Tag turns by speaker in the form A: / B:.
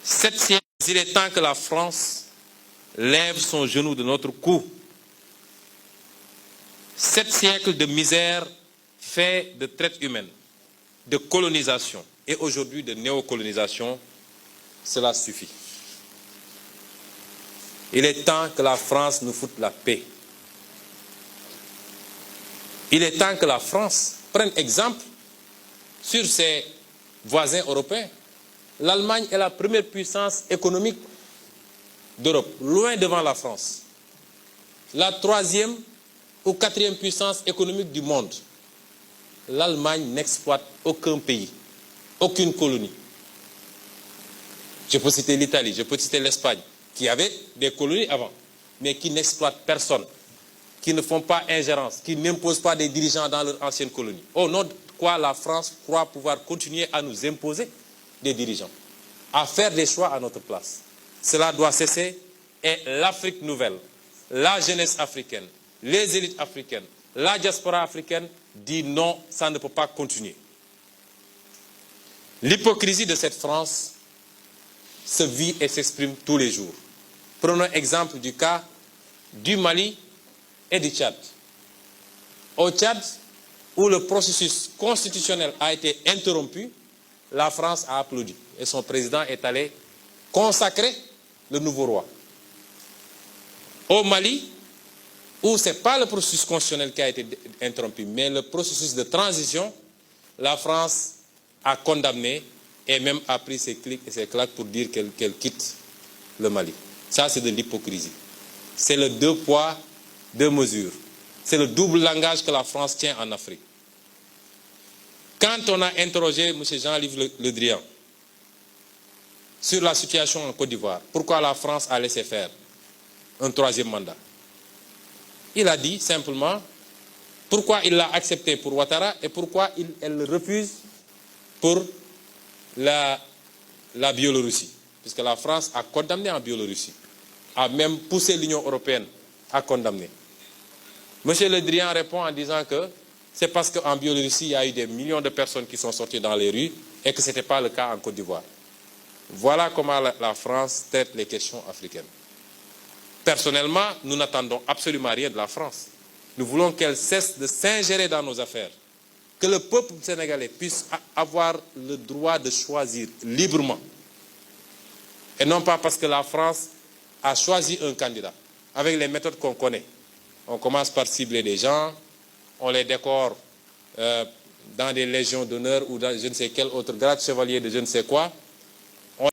A: 7 siècles, il est temps que la France lève son genou de notre cou. 7 siècles de misère fait de traite humaine, de colonisation et aujourd'hui de néocolonisation, cela suffit. Il est temps que la France nous foute la paix. Il est temps que la France prenne exemple sur ses voisins européens. L'Allemagne est la première puissance économique d'Europe, loin devant la France. La 3e ou 4e puissance économique du monde. L'Allemagne n'exploite aucun pays, aucune colonie. Je peux citer l'Italie, je peux citer l'Espagne, qui avait des colonies avant, mais qui n'exploitent personne, qui ne font pas ingérence, qui n'imposent pas des dirigeants dans leur ancienne colonie. Au nom de quoi la France croit pouvoir continuer à nous imposer des dirigeants, à faire des choix à notre place. Cela doit cesser et l'Afrique nouvelle, la jeunesse africaine, les élites africaines, la diaspora africaine dit non, ça ne peut pas continuer. L'hypocrisie de cette France se vit et s'exprime tous les jours. Prenons exemple du cas du Mali et du Tchad. Au Tchad, où le processus constitutionnel a été interrompu, la France a applaudi et son président est allé consacrer le nouveau roi. Au Mali, où ce n'est pas le processus constitutionnel qui a été interrompu, mais le processus de transition, la France a condamné et même a pris ses clics et ses claques pour dire qu'elle quitte le Mali. Ça, c'est de l'hypocrisie. C'est le 2 poids, 2 mesures. C'est le double langage que la France tient en Afrique. Quand on a interrogé M. Jean-Yves Le Drian sur la situation en Côte d'Ivoire, pourquoi la France a laissé faire un 3e mandat, il a dit simplement pourquoi il l'a accepté pour Ouattara et pourquoi elle le refuse pour la Biélorussie. Puisque la France a condamné en Biélorussie, a même poussé l'Union européenne à condamner. M. Le Drian répond en disant que c'est parce qu'en Biélorussie, il y a eu des millions de personnes qui sont sorties dans les rues et que ce n'était pas le cas en Côte d'Ivoire. Voilà comment la France traite les questions africaines. Personnellement, nous n'attendons absolument rien de la France. Nous voulons qu'elle cesse de s'ingérer dans nos affaires. Que le peuple sénégalais puisse avoir le droit de choisir librement. Et non pas parce que la France a choisi un candidat, avec les méthodes qu'on connaît. On commence par cibler des gens, on les décore dans des légions d'honneur ou dans je ne sais quel autre grade, chevalier de je ne sais quoi,